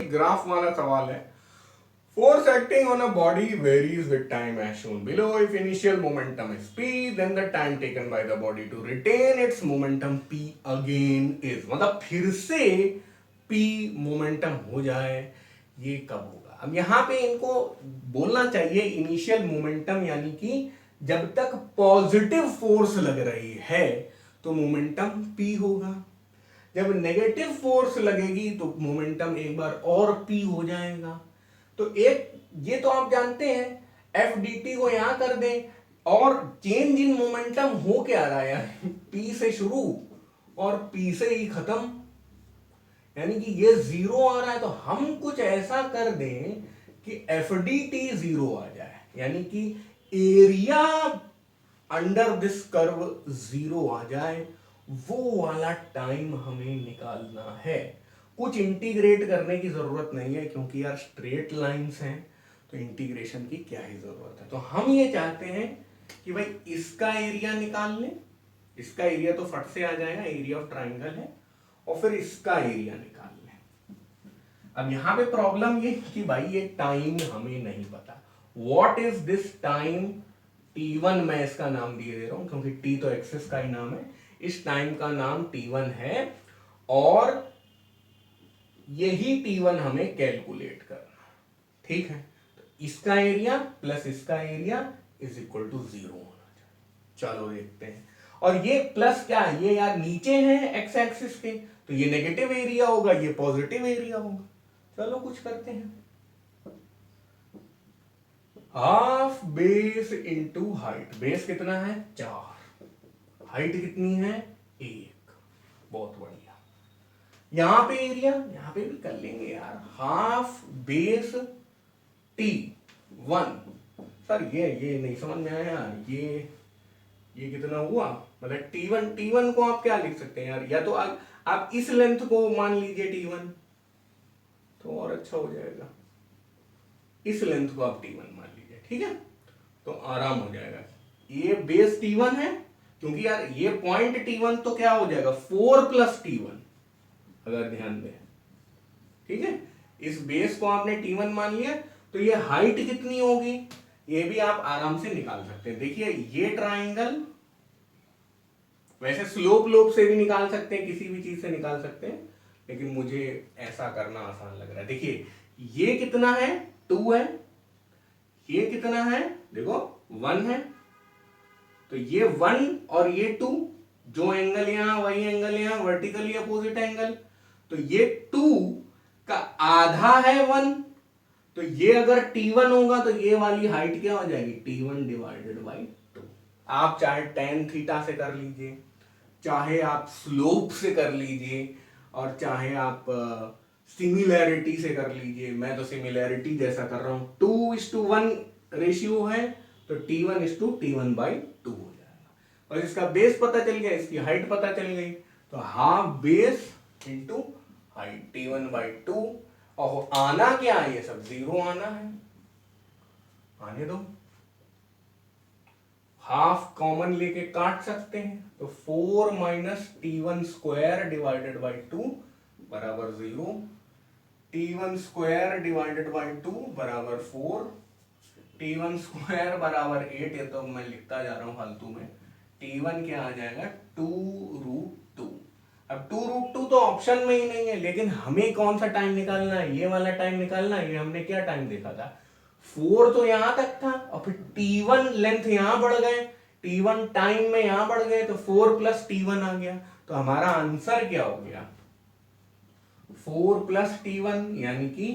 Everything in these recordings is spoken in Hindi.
ग्राफ वाला सवाल है। Force acting on a body varies with time as shown below. If initial momentum is p, then the time taken by the body to retain its momentum p again is, मतलब फिर से p मोमेंटम हो जाए, ये कब होगा? अब यहाँ पे इनको बोलना चाहिए इनिशियल मोमेंटम, यानी कि जब तक पॉजिटिव फोर्स लग रही है तो मोमेंटम p होगा, जब नेगेटिव फोर्स लगेगी तो मोमेंटम एक बार और p हो जाएगा। तो एक ये तो आप जानते हैं, एफ डी टी को यहां कर दें और चेंज इन मोमेंटम हो क्या रहा है, पी से शुरू और पी से ही खत्म, यानी कि ये जीरो आ रहा है। तो हम कुछ ऐसा कर दें कि एफ डी टी जीरो आ जाए, यानी कि area under this curve zero आ जाए, वो वाला टाइम हमें निकालना है। कुछ इंटीग्रेट करने की जरूरत नहीं है, क्योंकि यार स्ट्रेट लाइंस हैं, तो इंटीग्रेशन की क्या ही जरूरत है। तो हम ये चाहते हैं कि भाई इसका एरिया निकाल लें, इसका एरिया तो फट से आ जाएगा, एरिया ऑफ ट्राइंगल है, और फिर इसका एरिया निकाल लें। अब यहां पे प्रॉब्लम ये कि भाई ये टाइम हमें नहीं पता, what is this time t1, मैं इसका नाम दिए दे रहा हूं क्योंकि t तो एक्सिस का ही नाम है, इस टाइम का नाम t1 है, और यही t1 हमें कैलकुलेट करना, ठीक है। तो इसका एरिया प्लस इसका एरिया इज इक्वल टू 0 होना चाहिए। चलो देखते हैं। और ये प्लस क्या है, ये यार नीचे है एक्स एक्सिस के, तो ये नेगेटिव एरिया होगा, ये पॉजिटिव एरिया होगा। चलो कुछ करते हैं। Half base into height, base कितना है 4, हाइट कितनी है 1, बहुत बढ़िया। यहां पे एरिया, यहां पे भी कर लेंगे यार, हाफ बेस t1। सर ये नहीं समझ में आया यार, ये कितना हुआ, मतलब t1 को आप क्या लिख सकते हैं यार, या तो आप इस लेंथ को मान लीजिए t1, तो और अच्छा हो जाएगा। इस लेंथ को आप t1 मान लीजिए, ठीक है, तो आराम हो जाएगा। ये बेस t1 है, क्योंकि यार ये पॉइंट t1 तो क्या हो जाएगा 4 प्लस t1, अगर ध्यान दें, ठीक है। इस बेस को आपने t1 मान लिया, तो ये हाइट कितनी होगी ये भी आप आराम से निकाल सकते हैं। देखिए ये ट्राइंगल, वैसे स्लोप लोप से भी निकाल सकते हैं, किसी भी चीज से निकाल सकते हैं, लेकिन मुझे ऐसा करना आसान लग रहा है। देखिए ये कितना है 2 है, ये कितना है देखो 1 है, तो ये 1 और ये 2, जो एंगल यहां वही एंगल यहां, वर्टिकली अपोजिट एंगल, तो ये 2 का आधा है 1, तो ये अगर t1 होगा तो ये वाली हाइट क्या हो जाएगी t1 डिवाइडेड बाई 2। आप चाहे tan थीटा से कर लीजिए, चाहे आप स्लोप से कर लीजिए, और चाहे आप सिमिलैरिटी से कर लीजिए। मैं तो सिमिलैरिटी जैसा कर रहा हूं, 2:1 रेशियो है, तो t1:t1 बाई 2 हो जाएगा। और इसका बेस पता चल गया, इसकी हाइट पता चल गई, तो half base into height t1 by 2। और आना क्या है, ये सब 0 आना है, आने दो। हाफ कॉमन लेके काट सकते हैं, तो 4 minus t1 square divided by 2 बराबर 0, t1 स्क्वायर डिवाइडेड बाई 2 बराबर 4, t1 स्क्वायर बराबर 8, ये तो मैं लिखता जा रहा हूं फालतू में। t1 क्या आ जाएगा 2√2। अब 2√2 तो ऑप्शन में ही नहीं है, लेकिन हमें कौन सा टाइम निकालना है, ये वाला टाइम निकालना है। ये हमने क्या टाइम देखा था 4 तो यहां तक था, और फिर t1 लेंथ यहां बढ़ गए, t1 टाइम में यहां बढ़ गए, तो 4 प्लस t1 आ गया। तो हमारा आंसर क्या हो गया 4 प्लस t1, यानी कि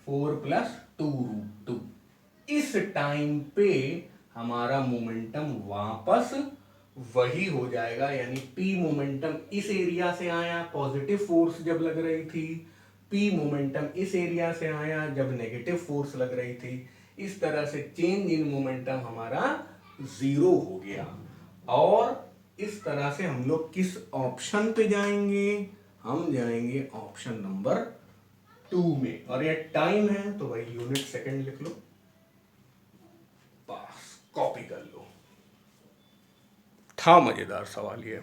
4 प्लस 2√2। इस टाइम पे हमारा मोमेंटम वापस वही हो जाएगा, यानी p मोमेंटम इस एरिया से आया पॉजिटिव फोर्स जब लग रही थी, p मोमेंटम इस एरिया से आया जब नेगेटिव फोर्स लग रही थी। इस तरह से चेंज इन मोमेंटम हमारा 0 हो गया। और इस तरह से हम लोग किस ऑप्शन पे जाएंगे, हम जाएंगे ऑप्शन नंबर 2 में। और ये टाइम है तो भाई यूनिट सेकंड लिख लो, बस कॉपी कर लो। था मजेदार सवाल ये।